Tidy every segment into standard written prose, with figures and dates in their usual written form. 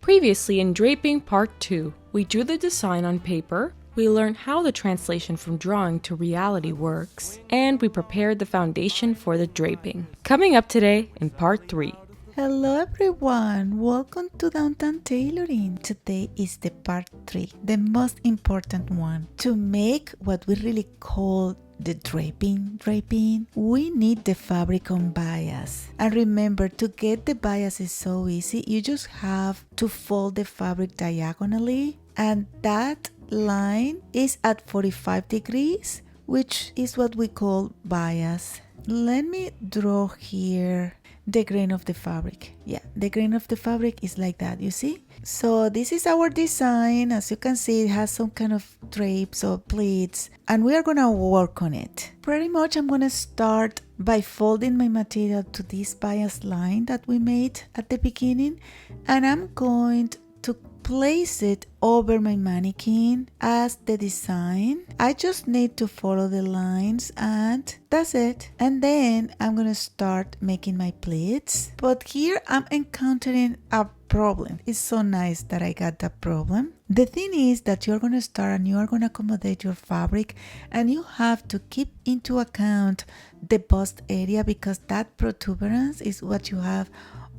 Previously in Draping Part 2, we drew the design on paper, we learned how the translation from drawing to reality works, and we prepared the foundation for the draping. Coming up today in Part 3. Hello everyone, welcome to Downtown Tailoring. Today is the part 3, the most important one. To make what we really call the draping, we need the fabric on bias. And remember, to get the bias is so easy. You just have to fold the fabric diagonally, and that line is at 45 degrees, which is what we call bias. Let me draw here the grain of the fabric. Yeah, the grain of the fabric is like that, you see? So this is our design. As you can see, it has some kind of drapes or pleats, and we are gonna work on it. Pretty much I'm gonna start by folding my material to this bias line that we made at the beginning, and I'm going to place it over my mannequin as the design. I just need to follow the lines and that's it. And then I'm gonna start making my pleats. But here I'm encountering a problem. It's so nice that I got that problem. The thing is that you're gonna start and you are gonna accommodate your fabric, and you have to keep into account the bust area, because that protuberance is what you have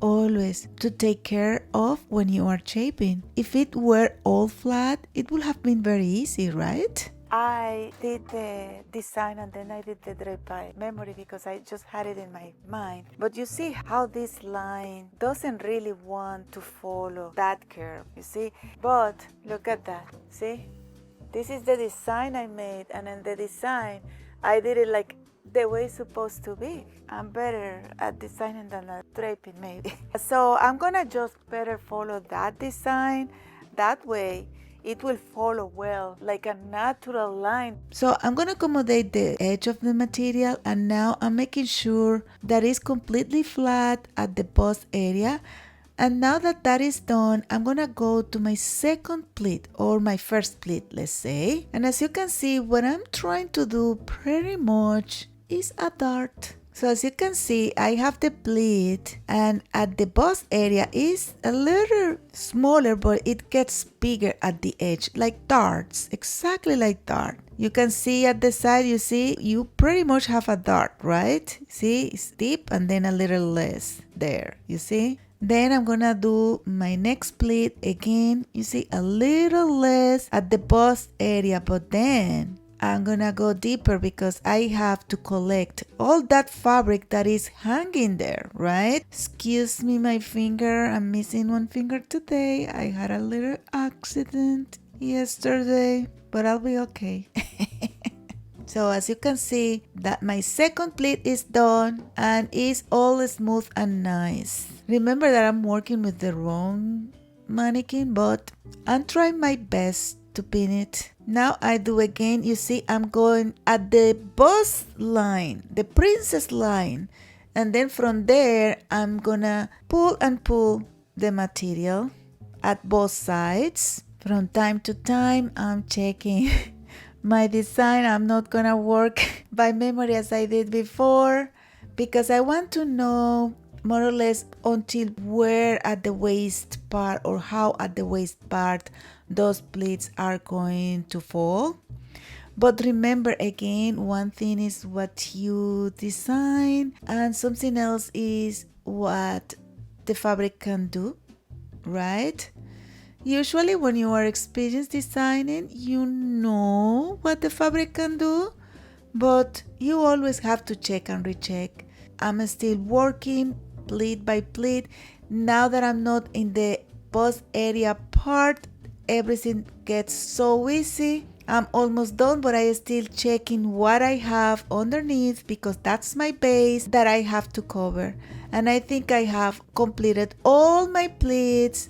always to take care of when you are shaping. If it were all flat, it would have been very easy, right? I did the design and then I did the drape by memory because I just had it in my mind. But you see how this line doesn't really want to follow that curve, you see? But look at that, see? This is the design I made, and in the design I did it like the way it's supposed to be. I'm better at designing than at draping maybe. So I'm gonna just better follow that design. That way it will follow well, like a natural line. So I'm gonna accommodate the edge of the material, and now I'm making sure that it's completely flat at the bust area. And now that that is done, I'm gonna go to my second pleat, or my first pleat, let's say. And as you can see, what I'm trying to do pretty much is a dart. So as you can see, I have the pleat, and at the bust area is a little smaller, but it gets bigger at the edge, like darts, exactly like dart. You can see at the side, you see, you pretty much have a dart, right? See, it's deep and then a little less there, you see? Then I'm gonna do my next pleat again, you see, a little less at the bust area, but then I'm gonna go deeper because I have to collect all that fabric that is hanging there, right? Excuse me, my finger, I'm missing one finger today. I had a little accident yesterday, but I'll be okay. So as you can see, that my second pleat is done and is all smooth and nice. Remember that I'm working with the wrong mannequin, but I'm trying my best to pin it. Now I do again. You see, I'm going at the bust line, the princess line, and then from there I'm gonna pull and pull the material at both sides. From time to time I'm checking my design. I'm not gonna work by memory as I did before, because I want to know more or less until where at the waist part, or how at the waist part those pleats are going to fall. But remember, again, one thing is what you design and something else is what the fabric can do, right? Usually when you are experienced designing, you know what the fabric can do, but you always have to check and recheck. I'm still working pleat by pleat. Now that I'm not in the bust area part, everything gets so easy. I'm almost done, but I still checking what I have underneath, because that's my base that I have to cover. And I think I have completed all my pleats,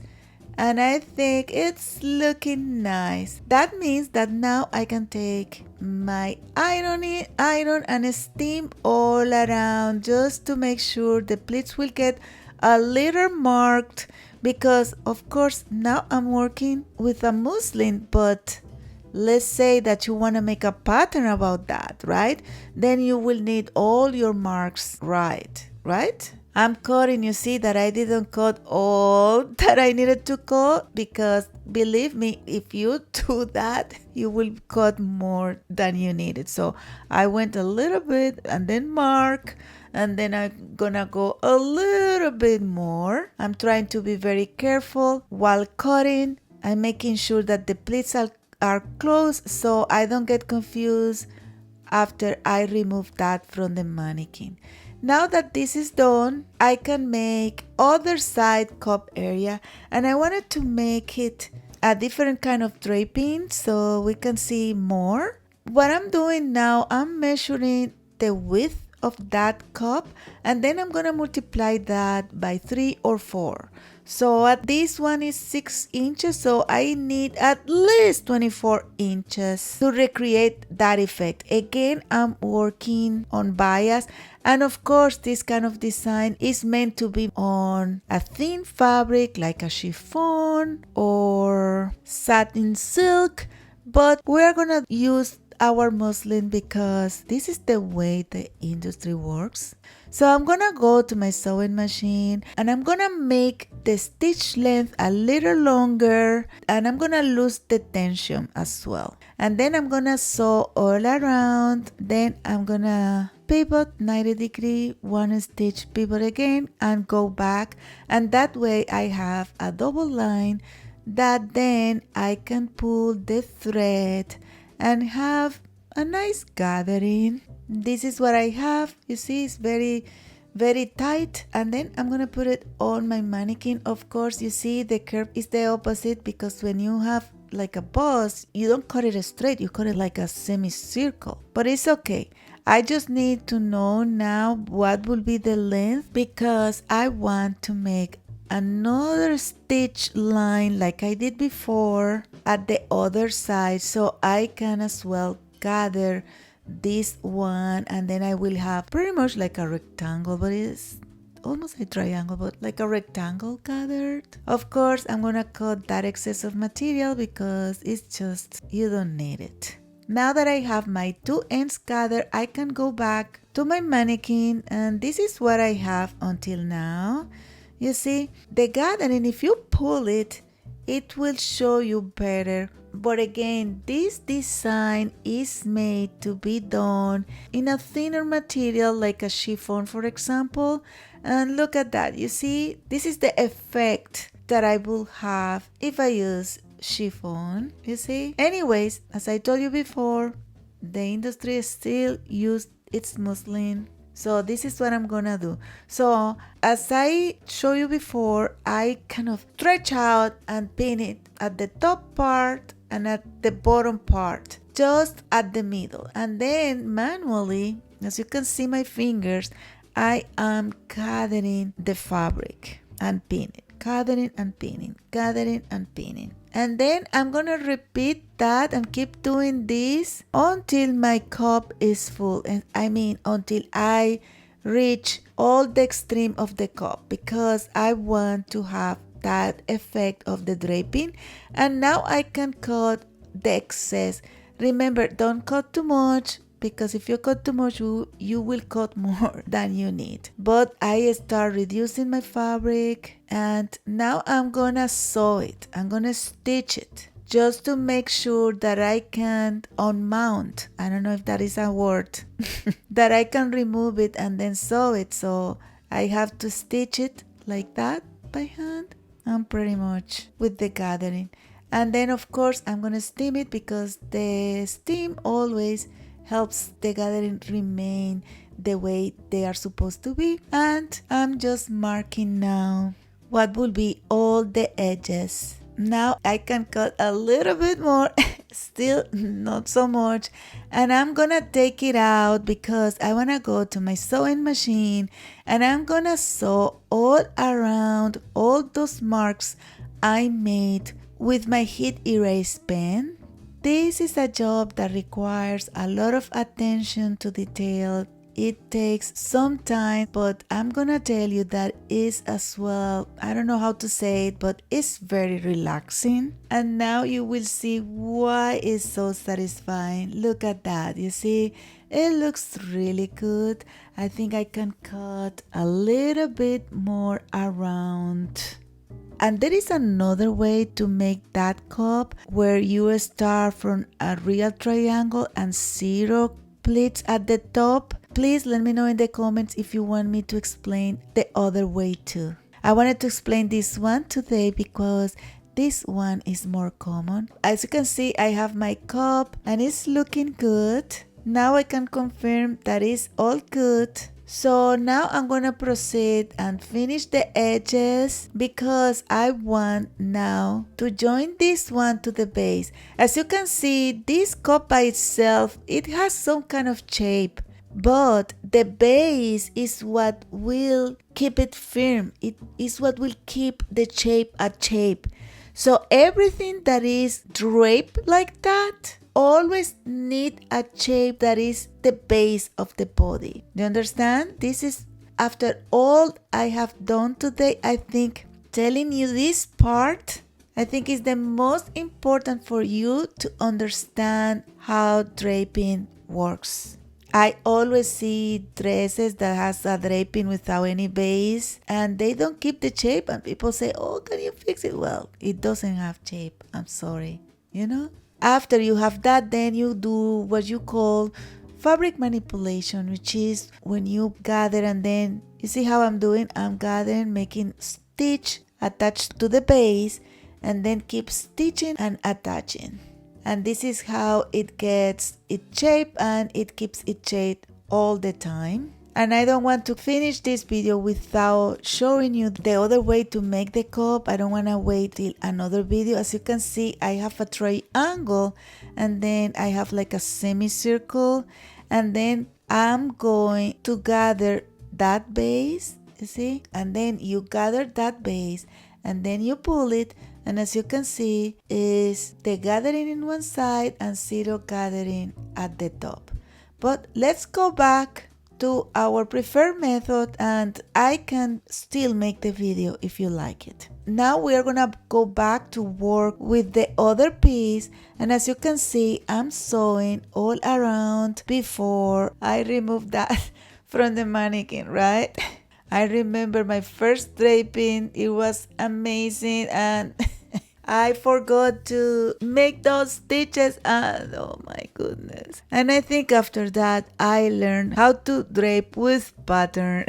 and I think it's looking nice. That means that now I can take my iron and steam all around, just to make sure the pleats will get a little marked, because of course now I'm working with a muslin, but let's say that you want to make a pattern about that, right? Then you will need all your marks right? I'm cutting. You see that I didn't cut all that I needed to cut, because believe me, if you do that, you will cut more than you needed. So I went a little bit and then mark, and then I'm gonna go a little bit more. I'm trying to be very careful while cutting. I'm making sure that the pleats are close so I don't get confused after I remove that from the mannequin. Now that this is done, I can make other side cup area, and I wanted to make it a different kind of draping so we can see more. What I'm doing now, I'm measuring the width of that cup, and then I'm gonna multiply that by 3 or 4. So at this one is 6 inches, so I need at least 24 inches to recreate that effect. Again, I'm working on bias, and of course this kind of design is meant to be on a thin fabric like a chiffon or satin silk, but we're gonna use our muslin because this is the way the industry works. So I'm gonna go to my sewing machine and I'm gonna make the stitch length a little longer, and I'm gonna lose the tension as well. And then I'm gonna sew all around. Then I'm gonna pivot 90 degree, one stitch, pivot again, and go back. And that way I have a double line that then I can pull the thread and have a nice gathering. This is what I have. You see, it's very tight, and then I'm gonna put it on my mannequin. Of course, you see the curve is the opposite, because when you have like a bust, you don't cut it straight, you cut it like a semicircle, but it's okay. I just need to know now what will be the length, because I want to make another stitch line like I did before at the other side, so I can as well gather this one, and then I will have pretty much like a rectangle, but it's almost a triangle, but like a rectangle gathered. Of course, I'm gonna cut that excess of material because it's just, you don't need it. Now that I have my two ends gathered, I can go back to my mannequin, and this is what I have until now. You see, the gathering, if you pull it, it will show you better. But again, this design is made to be done in a thinner material like a chiffon, for example. And look at that. You see, this is the effect that I will have if I use chiffon. You see? Anyways, as I told you before, the industry still used its muslin. So this is what I'm gonna do. So as I show you before, I kind of stretch out and pin it at the top part and at the bottom part, just at the middle. And then manually, as you can see my fingers, I am gathering the fabric and pinning, gathering and pinning, gathering and pinning. And then I'm gonna repeat that and keep doing this until my cup is full. And I mean until I reach all the extreme of the cup, because I want to have that effect of the draping. And now I can cut the excess. Remember, don't cut too much, because if you cut too much, you will cut more than you need. But I start reducing my fabric, and now I'm gonna sew it. I'm gonna stitch it just to make sure that I can unmount. I don't know if that is a word. That I can remove it and then sew it. So I have to stitch it like that by hand. And pretty much with the gathering. And then of course I'm gonna steam it, because the steam always helps the gathering remain the way they are supposed to be. And I'm just marking now what will be all the edges. Now I can cut a little bit more, still not so much, and I'm gonna take it out because I wanna go to my sewing machine and I'm gonna sew all around all those marks I made with my heat erase pen. This is a job that requires a lot of attention to detail. it takes some time, but I'm gonna tell you that is as well, I don't know how to say it, but it's very relaxing. And now you will see why it's so satisfying. Look at that, you see, it looks really good. I think I can cut a little bit more around. And there is another way to make that cup where you start from a real triangle and 0 pleats at the top. Please let me know in the comments if you want me to explain the other way too. I wanted to explain this one today because this one is more common. As you can see, I have my cup and it's looking good. Now I can confirm that it's all good. So now I'm gonna proceed and finish the edges because I want now to join this one to the base. As you can see, this cup by itself, it has some kind of shape, but the base is what will keep it firm. It is what will keep the shape a shape. So everything that is draped like that always need a shape that is the base of the body. Do you understand? This is, after all I have done today, I think telling you this part, I think is the most important for you to understand how draping works. I always see dresses that has a draping without any base and they don't keep the shape and people say, oh, can you fix it? Well, it doesn't have shape. I'm sorry. You know? After you have that, then you do what you call fabric manipulation, which is when you gather and then, you see how I'm doing? I'm gathering, making stitch attached to the base and then keep stitching and attaching. And this is how it gets its shape and it keeps its shape all the time. And I don't want to finish this video without showing you the other way to make the cup. I don't want to wait till another video. As you can see, I have a triangle and then I have like a semicircle and then I'm going to gather that base, you see, and then you gather that base and then you pull it, and as you can see is the gathering in one side and 0 gathering at the top. But let's go back to our preferred method and I can still make the video if you like it. Now we are gonna go back to work with the other piece, and as you can see, I'm sewing all around before I remove that from the mannequin, right? I remember my first draping, it was amazing, and I forgot to make those stitches and oh my goodness. And I think after that I learned how to drape with pattern.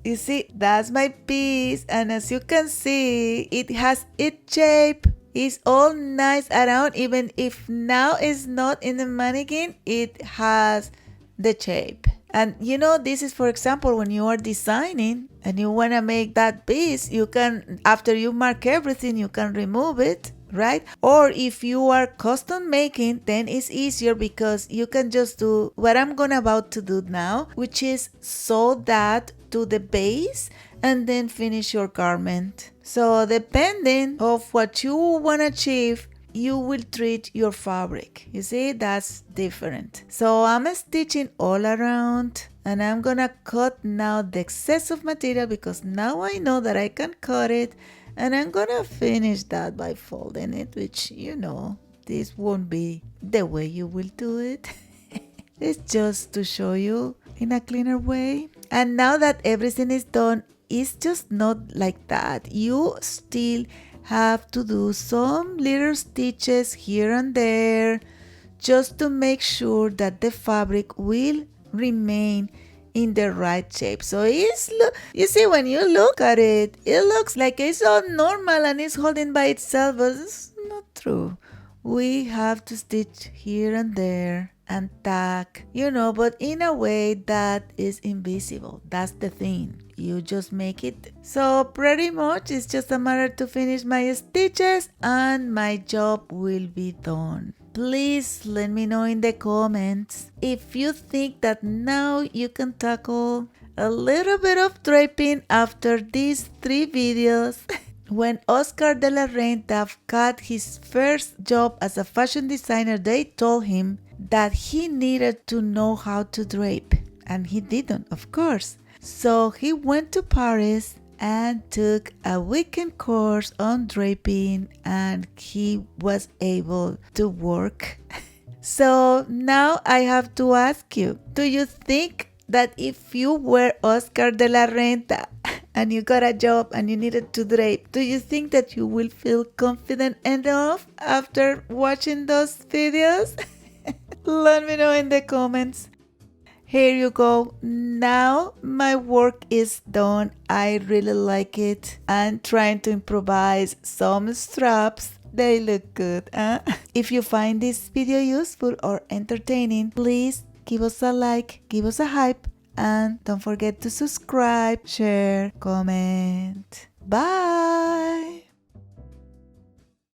You see, that's my piece, and as you can see, it has its shape. It's all nice around, even if now it's not in the mannequin, it has the shape. And you know, this is, for example, when you are designing and you want to make that piece, you can, after you mark everything, you can remove it, right? Or if you are custom making, then it's easier because you can just do what I'm about to do now, which is sew that to the base and then finish your garment. So depending of what you want to achieve, you will treat your fabric. You see, that's different. So I'm stitching all around and I'm gonna cut now the excess of material because now I know that I can cut it, and I'm gonna finish that by folding it, which, you know, this won't be the way you will do it. It's just to show you in a cleaner way. And now that everything is done, it's just not like that. You still have to do some little stitches here and there just to make sure that the fabric will remain in the right shape. So it's, you see, when you look at it, it looks like it's all normal and it's holding by itself, but it's not true. We have to stitch here and there and tack, you know, but in a way that is invisible. That's the thing. You just make it. So pretty much it's just a matter to finish my stitches and my job will be done. Please let me know in the comments if you think that now you can tackle a little bit of draping after these 3 videos. When Oscar de la Renta got his first job as a fashion designer, they told him that he needed to know how to drape. And he didn't, of course. So he went to Paris and took a weekend course on draping, and he was able to work. So now I have to ask you, do you think that if you were Oscar de la Renta and you got a job and you needed to drape, do you think that you will feel confident enough after watching those videos? Let me know in the comments. Here you go. Now my work is done. I really like it. I'm trying to improvise some straps. They look good, huh? If you find this video useful or entertaining, please give us a like, give us a hype, and don't forget to subscribe, share, comment. Bye!